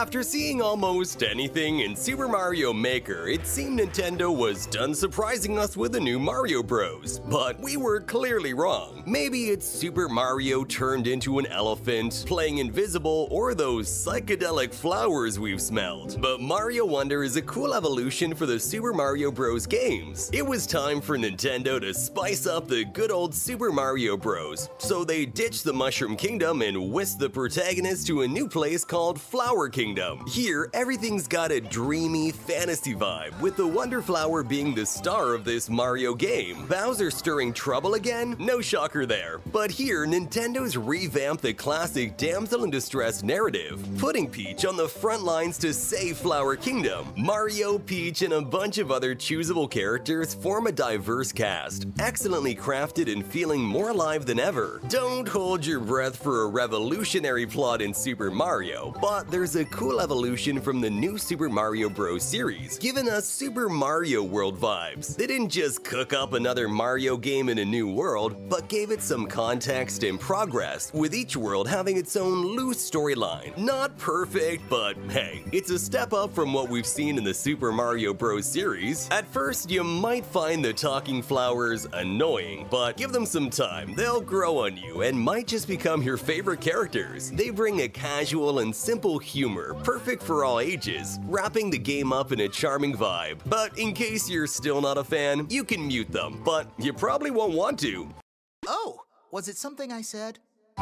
After seeing almost anything in Super Mario Maker, it seemed Nintendo was done surprising us with the new Mario Bros. But we were clearly wrong. Maybe it's Super Mario turned into an elephant, playing invisible, or those psychedelic flowers we've smelled. But Mario Wonder is a cool evolution for the Super Mario Bros. Games. It was time for Nintendo to spice up the good old Super Mario Bros. So they ditched the Mushroom Kingdom and whisked the protagonist to a new place called Flower Kingdom. Here, everything's got a dreamy fantasy vibe, with the Wonder Flower being the star of this Mario game. Bowser stirring trouble again? No shocker there. But here, Nintendo's revamped the classic damsel in distress narrative, putting Peach on the front lines to save Flower Kingdom. Mario, Peach, and a bunch of other choosable characters form a diverse cast, excellently crafted and feeling more alive than ever. Don't hold your breath for a revolutionary plot in Super Mario, but there's a cool evolution from the new Super Mario Bros. Series, giving us Super Mario World vibes. They didn't just cook up another Mario game in a new world, but gave it some context and progress, with each world having its own loose storyline. Not perfect, but hey, it's a step up from what we've seen in the Super Mario Bros. Series. At first, you might find the talking flowers annoying, but give them some time. They'll grow on you and might just become your favorite characters. They bring a casual and simple humor, perfect for all ages, wrapping the game up in a charming vibe. But in case you're still not a fan, you can mute them, but you probably won't want to. Oh, was it something I said?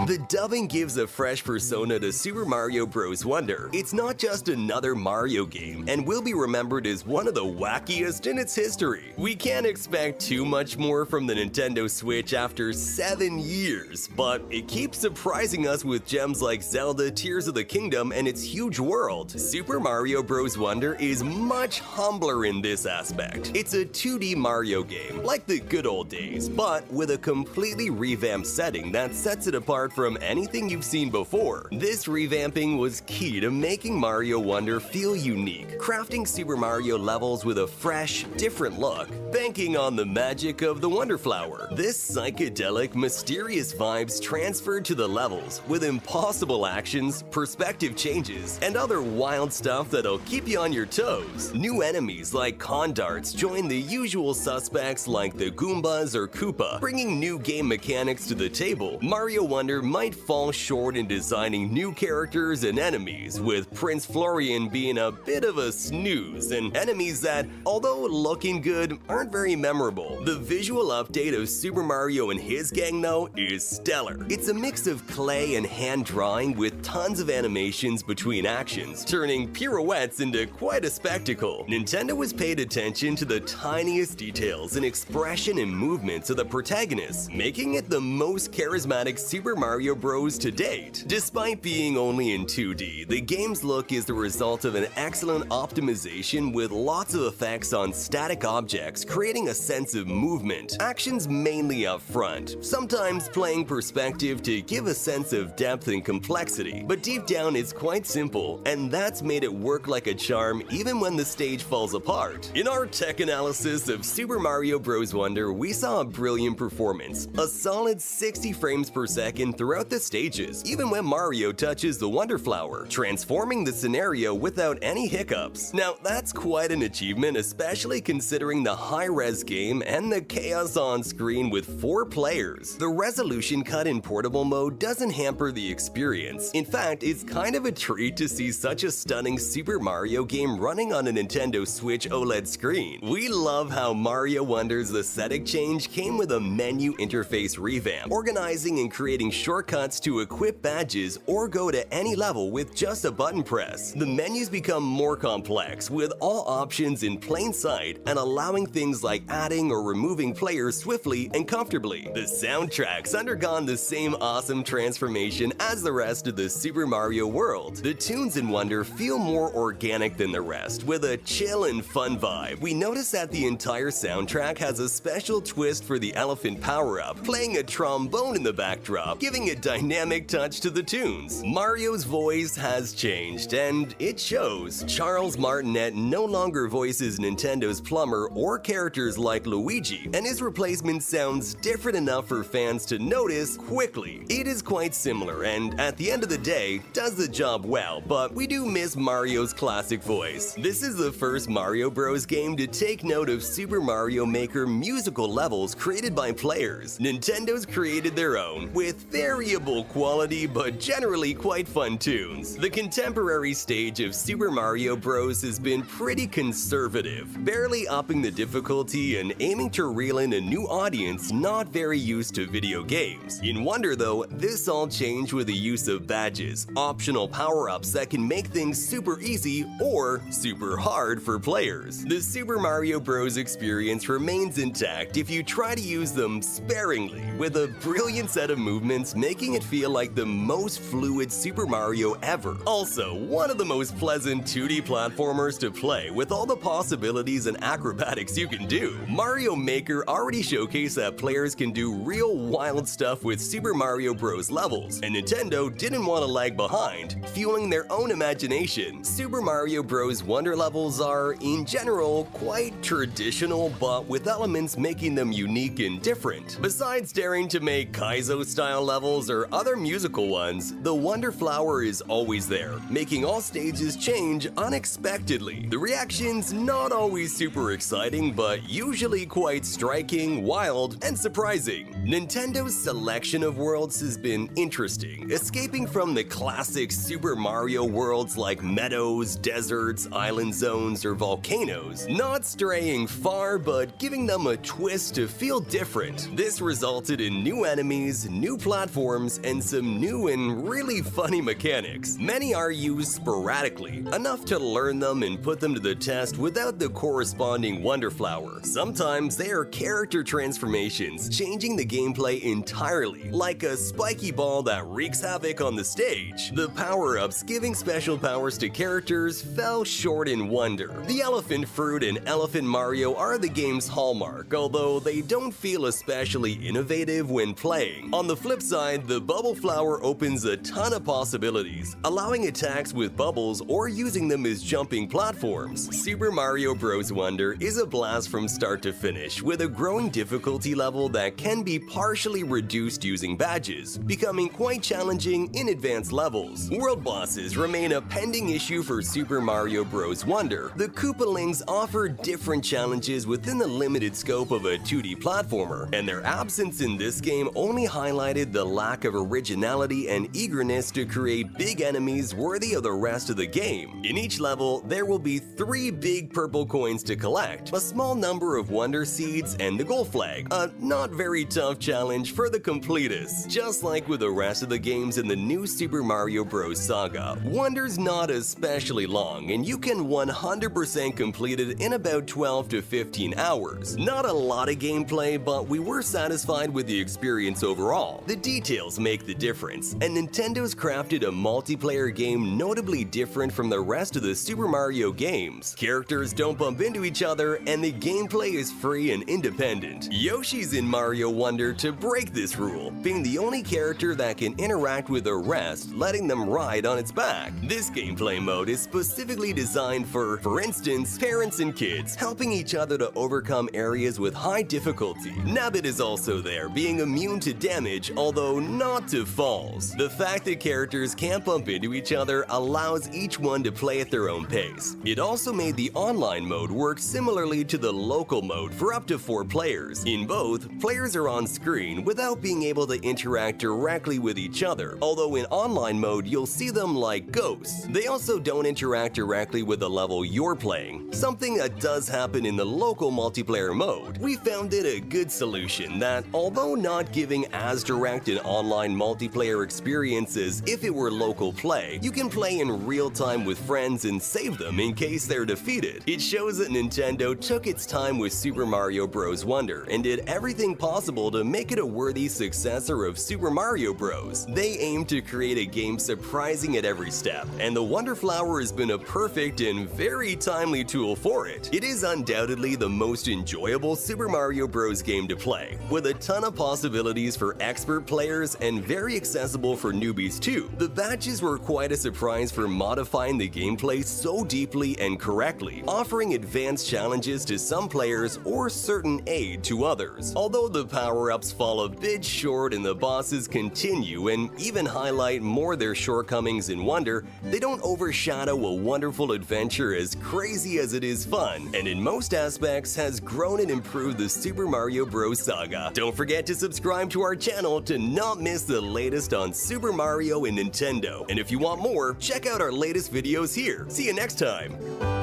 The dubbing gives a fresh persona to Super Mario Bros. Wonder. It's not just another Mario game, and will be remembered as one of the wackiest in its history. We can't expect too much more from the Nintendo Switch after 7 years, but it keeps surprising us with gems like Zelda Tears of the Kingdom and its huge world. Super Mario Bros. Wonder is much humbler in this aspect. It's a 2D Mario game, like the good old days, but with a completely revamped setting that sets it apart from anything you've seen before. This revamping was key to making Mario Wonder feel unique, crafting Super Mario levels with a fresh, different look, banking on the magic of the Wonder Flower. This psychedelic, mysterious vibes transferred to the levels, with impossible actions, perspective changes, and other wild stuff that'll keep you on your toes. New enemies like Condarts join the usual suspects like the Goombas or Koopa, bringing new game mechanics to the table. Mario Wonder might fall short in designing new characters and enemies, with Prince Florian being a bit of a snooze, and enemies that, although looking good, aren't very memorable. The visual update of Super Mario and his gang, though, is stellar. It's a mix of clay and hand drawing with tons of animations between actions, turning pirouettes into quite a spectacle. Nintendo has paid attention to the tiniest details and expression and movements of the protagonists, making it the most charismatic Super Mario Bros. To date. Despite being only in 2D, the game's look is the result of an excellent optimization with lots of effects on static objects, creating a sense of movement. Actions mainly up front, sometimes playing perspective to give a sense of depth and complexity, but deep down it's quite simple, and that's made it work like a charm even when the stage falls apart. In our tech analysis of Super Mario Bros. Wonder, we saw a brilliant performance, a solid 60 frames per second throughout the stages, even when Mario touches the Wonder Flower, transforming the scenario without any hiccups. Now, that's quite an achievement, especially considering the high-res game and the chaos on screen with 4 players. The resolution cut in portable mode doesn't hamper the experience. In fact, it's kind of a treat to see such a stunning Super Mario game running on a Nintendo Switch OLED screen. We love how Mario Wonder's aesthetic change came with a menu interface revamp, organizing and creating shortcuts to equip badges or go to any level with just a button press. The menus become more complex, with all options in plain sight and allowing things like adding or removing players swiftly and comfortably. The soundtrack's undergone the same awesome transformation as the rest of the Super Mario world. The tunes in Wonder feel more organic than the rest, with a chill and fun vibe. We notice that the entire soundtrack has a special twist for the elephant power-up, playing a trombone in the backdrop, giving giving a dynamic touch to the tunes. Mario's voice has changed, and it shows. Charles Martinet no longer voices Nintendo's plumber or characters like Luigi, and his replacement sounds different enough for fans to notice quickly. It is quite similar, and at the end of the day, does the job well, but we do miss Mario's classic voice. This is the first Mario Bros. Game to take note of Super Mario Maker musical levels created by players. Nintendo's created their own, with variable quality but generally quite fun tunes. The contemporary stage of Super Mario Bros. Has been pretty conservative, barely upping the difficulty and aiming to reel in a new audience not very used to video games. In Wonder though, this all changed with the use of badges, optional power-ups that can make things super easy or super hard for players. The Super Mario Bros. Experience remains intact if you try to use them sparingly, with a brilliant set of movements making it feel like the most fluid Super Mario ever. Also, one of the most pleasant 2D platformers to play with all the possibilities and acrobatics you can do. Mario Maker already showcased that players can do real wild stuff with Super Mario Bros. Levels, and Nintendo didn't want to lag behind, fueling their own imagination. Super Mario Bros. Wonder levels are, in general, quite traditional, but with elements making them unique and different. Besides daring to make Kaizo-style levels or other musical ones, the Wonder Flower is always there, making all stages change unexpectedly. The reaction's not always super exciting, but usually quite striking, wild, and surprising. Nintendo's selection of worlds has been interesting, escaping from the classic Super Mario worlds like meadows, deserts, island zones, or volcanoes, not straying far but giving them a twist to feel different. This resulted in new enemies, new platforms, and some new and really funny mechanics. Many are used sporadically, enough to learn them and put them to the test without the corresponding Wonder Flower. Sometimes they are character transformations, changing the gameplay entirely, like a spiky ball that wreaks havoc on the stage. The power-ups giving special powers to characters fell short in Wonder. The Elephant Fruit and Elephant Mario are the game's hallmark, although they don't feel especially innovative when playing. On the flip side, the Bubble Flower opens a ton of possibilities, allowing attacks with bubbles or using them as jumping platforms. Super Mario Bros. Wonder is a blast from start to finish, with a growing difficulty level that can be partially reduced using badges, becoming quite challenging in advanced levels. World bosses remain a pending issue for Super Mario Bros. Wonder. The Koopalings offer different challenges within the limited scope of a 2D platformer, and their absence in this game only highlighted the lack of originality and eagerness to create big enemies worthy of the rest of the game. In each level, there will be 3 big purple coins to collect, a small number of Wonder Seeds, and the gold flag. A not very tough challenge for the completists. Just like with the rest of the games in the new Super Mario Bros. Saga, Wonder's not especially long, and you can 100% complete it in about 12 to 15 hours. Not a lot of gameplay, but we were satisfied with the experience overall. The details make the difference, and Nintendo's crafted a multiplayer game notably different from the rest of the Super Mario games. Characters don't bump into each other, and the gameplay is free and independent. Yoshi's in Mario Wonder to break this rule, being the only character that can interact with the rest, letting them ride on its back. This gameplay mode is specifically designed for instance, parents and kids, helping each other to overcome areas with high difficulty. Nabbit is also there, being immune to damage, although not to falls. The fact that characters can't bump into each other allows each one to play at their own pace. It also made the online mode work similarly to the local mode for up to 4 players. In both, players are on screen without being able to interact directly with each other, although in online mode you'll see them like ghosts. They also don't interact directly with the level you're playing, something that does happen in the local multiplayer mode. We found it a good solution that, although not giving as direct an online multiplayer experience as if it were local play, you can play in real time with friends and save them in case they're defeated. It shows that Nintendo took its time with Super Mario Bros. Wonder and did everything possible to make it a worthy successor of Super Mario Bros. They aimed to create a game surprising at every step, and the Wonder Flower has been a perfect and very timely tool for it. It is undoubtedly the most enjoyable Super Mario Bros. Game to play, with a ton of possibilities for expert players and very accessible for newbies too. The badges were quite a surprise for modifying the gameplay so deeply and correctly, offering advanced challenges to some players or certain aid to others. Although the power-ups fall a bit short and the bosses continue and even highlight more their shortcomings in Wonder, they don't overshadow a wonderful adventure as crazy as it is fun, and in most aspects has grown and improved the Super Mario Bros. Saga. Don't forget to subscribe to our channel to not miss the latest on Super Mario and Nintendo. And if you want more, check out our latest videos here. See you next time!